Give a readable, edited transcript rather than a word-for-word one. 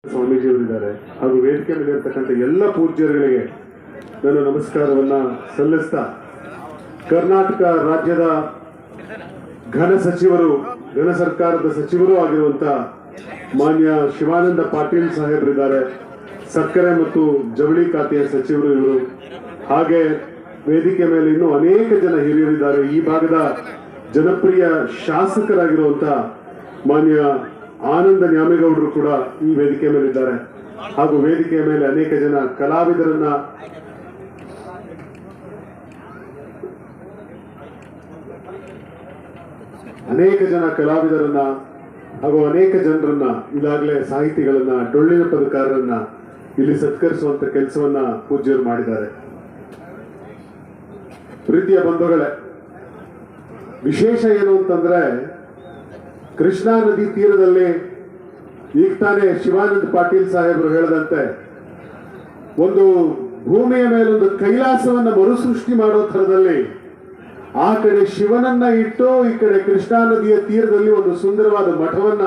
ಸ್ವಾಮೀಜಿಯವರಿದ್ದಾರೆ ಹಾಗೂ ವೇದಿಕೆ ಮೇಲೆ ಇರತಕ್ಕಂಥ ಎಲ್ಲ ಪೂಜ್ಯರುಗಳಿಗೆ ನಾನು ನಮಸ್ಕಾರವನ್ನ ಸಲ್ಲಿಸ್ತಾ ಕರ್ನಾಟಕ ರಾಜ್ಯದ ಘನ ಸರ್ಕಾರದ ಸಚಿವರು ಆಗಿರುವಂತ ಮಾನ್ಯ ಶಿವಾನಂದ ಪಾಟೀಲ್ ಸಾಹೇಬರಿದ್ದಾರೆ. ಸಕ್ಕರೆ ಮತ್ತು ಜವಳಿ ಖಾತೆಯ ಸಚಿವರು ಇವರು. ಹಾಗೆ ವೇದಿಕೆ ಮೇಲೆ ಇನ್ನೂ ಅನೇಕ ಜನ ಹಿರಿಯರಿದ್ದಾರೆ. ಈ ಭಾಗದ ಜನಪ್ರಿಯ ಶಾಸಕರಾಗಿರುವಂತ ಮಾನ್ಯ ಆನಂದ ನ್ಯಾಮೇಗೌಡರು ಕೂಡ ಈ ವೇದಿಕೆ ಮೇಲೆ ಇದ್ದಾರೆ. ಹಾಗೂ ವೇದಿಕೆಯ ಮೇಲೆ ಅನೇಕ ಜನ ಕಲಾವಿದರನ್ನ ಹಾಗೂ ಅನೇಕ ಜನರನ್ನ ಈಗಾಗಲೇ ಸಾಹಿತಿಗಳನ್ನ ಡೊಳ್ಳಿನ ಪದಕಾರರನ್ನ ಇಲ್ಲಿ ಸತ್ಕರಿಸುವಂತ ಕೆಲಸವನ್ನ ಪೂಜ್ಯರು ಮಾಡಿದ್ದಾರೆ. ಪ್ರೀತಿಯ ಬಂಧುಗಳೇ, ವಿಶೇಷ ಏನು ಅಂತಂದ್ರೆ ಕೃಷ್ಣಾ ನದಿ ತೀರದಲ್ಲಿ ಈಗ ತಾನೇ ಶಿವಾನಂದ ಪಾಟೀಲ್ ಸಾಹೇಬರು ಹೇಳದಂತೆ ಒಂದು ಭೂಮಿಯ ಮೇಲೊಂದು ಕೈಲಾಸವನ್ನ ಮರುಸೃಷ್ಟಿ ಮಾಡೋ ಥರದಲ್ಲಿ ಆ ಕಡೆ ಶಿವನನ್ನ ಇಟ್ಟು ಈ ಕಡೆ ಕೃಷ್ಣಾ ನದಿಯ ತೀರದಲ್ಲಿ ಒಂದು ಸುಂದರವಾದ ಮಠವನ್ನ